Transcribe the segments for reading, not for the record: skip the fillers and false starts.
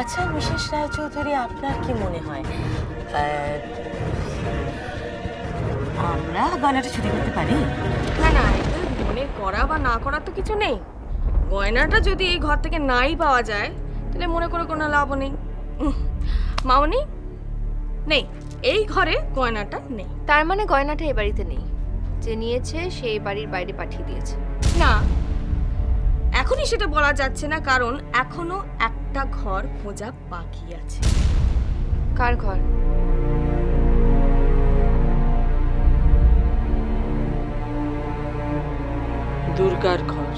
আচ্ছা মিসেস রায়চৌধুরী, আপনার কি মনে হয় আমরা গয়নাটা চুরি করতে পারি? না না, এটা মনে করা বা না করা তো কিছু নেই। গয়নাটা যদি এই ঘর থেকে নাই পাওয়া যায় তাহলে মনে করে কোনো লাভ নেই। মামনি, নেই, এই ঘরে গয়নাটা নেই। তার মানে গয়নাটা এ বাড়িতে নেই, যে নিয়েছে সে এই বাড়ির বাইরে পাঠিয়ে দিয়েছে। না, এখনই সেটা বলা যাচ্ছে না, কারণ এখনো একটা ঘর খোঁজা বাকি আছে। কার ঘর? দুর্গার ঘর।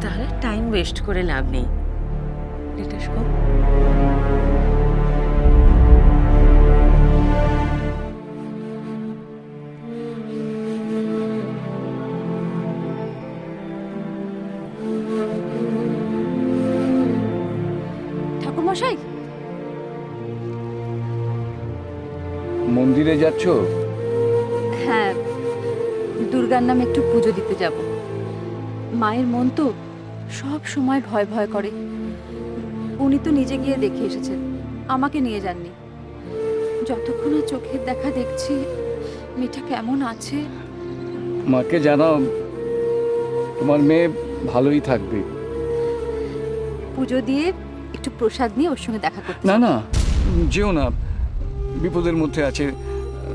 তাহলে টাইম ওয়েস্ট করে লাভ নেই। রিটাস কর। ঠাকুরমশাই, মন্দিরে যাচ্ছ? হ্যাঁ, দুর্গার নামে একটু পুজো দিতে যাব। মায়ের মন তো সব সময় ভয় ভয় করে। উনি তো নিজে গিয়ে দেখে এসেছেন, আমাকে নিয়ে যাননি। যতক্ষণ না চোখের দেখা দেখছি মেয়েটা কেমন আছে। মাকে জানাও তোমার মেয়ে ভালোই থাকবে। পুজো দিয়ে একটু প্রসাদ নিয়ে ওর সঙ্গে দেখা করতে। না না, যেও না, বিপদের মধ্যে আছে,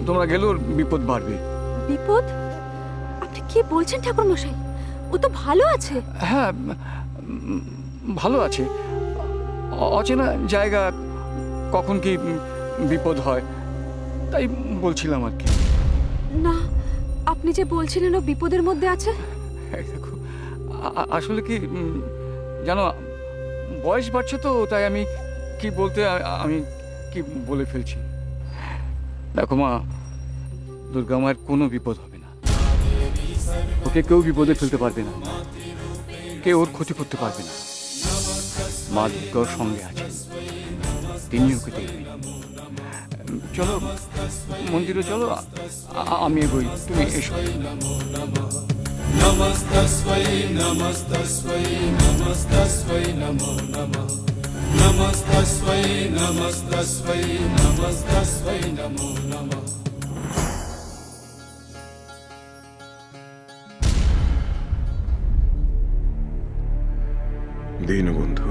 তোমরা গেলেও বিপদ বাড়বে। বিপদ? আপনি কি বলছেন ঠাকুরমশাই? ও তো ভালো আছে। হ্যাঁ, ভালো আছে। অচেনা জায়গা, কখন কি বিপদ হয় তাই বলছিলাম আর কি। না, আপনি যে বলছিলেন ও বিপদের মধ্যে আছে। এই দেখো, আসলে কি জানো, বয়স বাড়ছে তো, তাই আমি কি বলতে আমি কি বলে ফেলছি। দেখো মা, দুর্গা মায়ের কোনো বিপদ হবে না। ওকে কেউ বিপদে ফেলতে পারবে না, কেউ ওর ক্ষতি করতে পারবে না। মা দুর্গা ওর সঙ্গে আছে, তিনি ওকে দেখবেন। চলো মন্দিরে চলো, আমি এগোই, তুমি এসো। নমস্তস্मै নমস্তস্मै নমস্তস্मै নমো নমঃ নমস্তস্मै নমস্তস্मै নমস্তস্मै নমো নমঃ। দীনবন্ধু,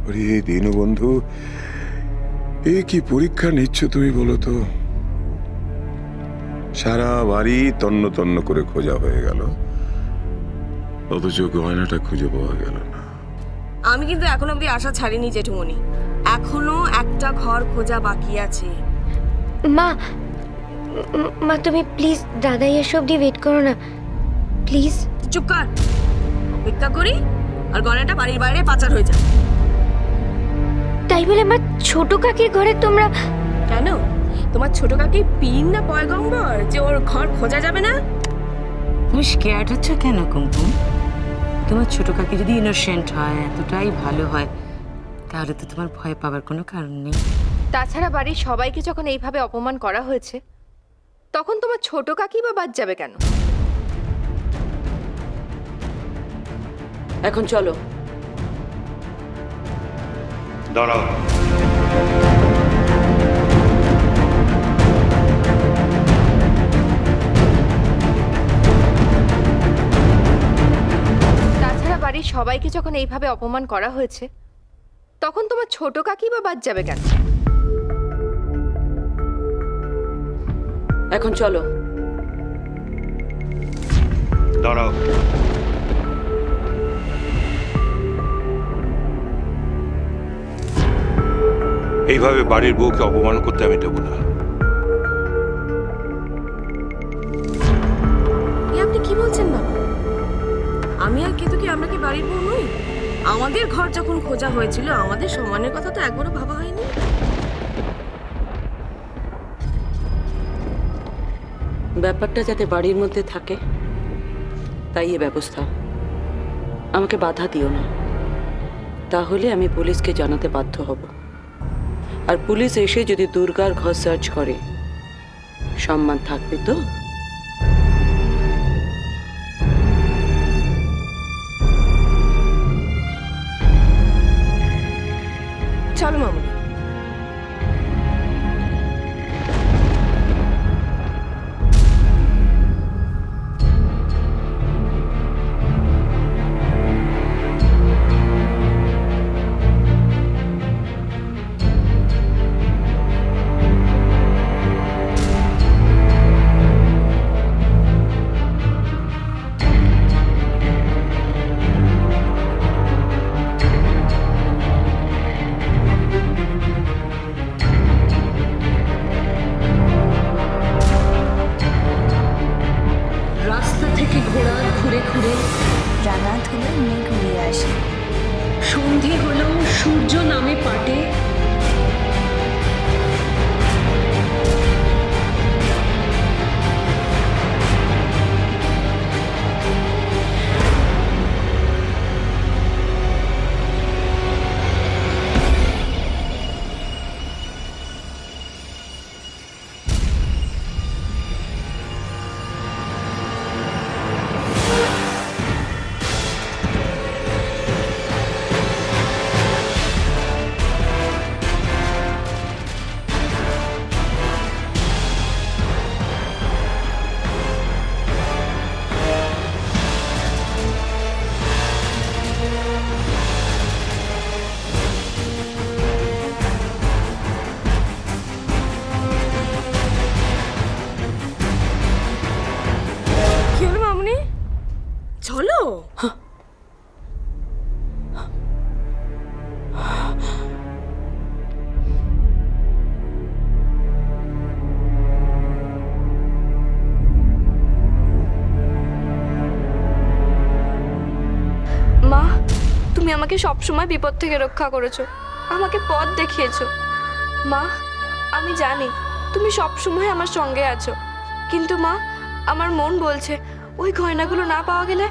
ওরে দীনবন্ধু, এ কি পরীক্ষা নিচ্ছ তুমি বলো তো? সারা বাড়ি তন্ন তন্ন করে খোঁজা হয়ে গেল, অথচ গয়নাটা খুঁজে পাওয়া গেল না। আমি কিন্তু এখন অব্দি আশা ছাড়িনি জেঠুমনি, এখনো একটা ঘর খোঁজা বাকি আছে। মা, মা তুমি প্লিজ দাদা এসব দিয়ে ওয়েট করো না প্লিজ। চুপ কর, অপেক্ষা করি আর গয়নাটা বাড়ির বাইরে পাচার হয়ে যায়। তাই বলে আমার ছোট কাকির ঘরে তোমরা? কেন, তোমার ছোট কাকি পীর না পয়গম্বর যে ওর ঘর খোঁজা যাবে না? তুমি স্কেয়ার্ড হচ্ছ কেন কুমকুম? তোমার ছোট কাকি যদি ইনোসেন্ট হয়, এতটাই ভালো হয়, তাহলে তো তোমার ভয় পাবার কোনো কারণ নেই। তাছাড়া বাড়ির সবাইকে যখন এইভাবে অপমান করা হয়েছে, তখন তোমার ছোট কাকি বা বাদ যাবে কেন? এখন চলো। দাঁড়াও, তাছাড়া বাড়ির সবাইকে যখন এইভাবে অপমান করা হয়েছে, তখন তোমার ছোট কাকি বা বাদ যাবে কেন? এখন চলো। দাঁড়াও, এইভাবে বাড়ির বউকে অপমান করতে আমি দেবো না। আপনি কি বলছেন বাবা? আমি আর কেতুকি আমরা কি বাড়ির বউ নই? আমাদের ঘর যখন খোঁজা হয়েছিল আমাদের সম্মানের কথা তো একবারও ভাবা হয়নি। ব্যাপারটা যাতে বাড়ির মধ্যে থাকে তাই এ ব্যবস্থা। আমাকে বাধা দিও না, তাহলে আমি পুলিশকে জানাতে বাধ্য হব। আর পুলিশ এসে যদি দুর্গার ঘর সার্চ করে সম্মান থাকবে তো? চলো মামনি। রাস্তা থেকে ঘোড়া ঘুরে ঘুরে রাঙা ধুলো মেঘ উড়িয়ে আসে। সন্ধে হলো সূর্য নামে পাটে, কি হলো মামনি? চলো। মা, তুমি আমাকে সবসময় বিপদ থেকে রক্ষা করেছো, আমাকে পথ দেখিয়েছো। মা, আমি জানি তুমি সবসময় আমার সঙ্গে আছো, কিন্তু মা, আমার মন বলছে ওই গয়নাগুলো না পাওয়া গেলে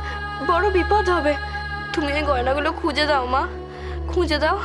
বড় বিপদ হবে। তুমি এই গয়নাগুলো খুঁজে দাও মা, খুঁজে দাও।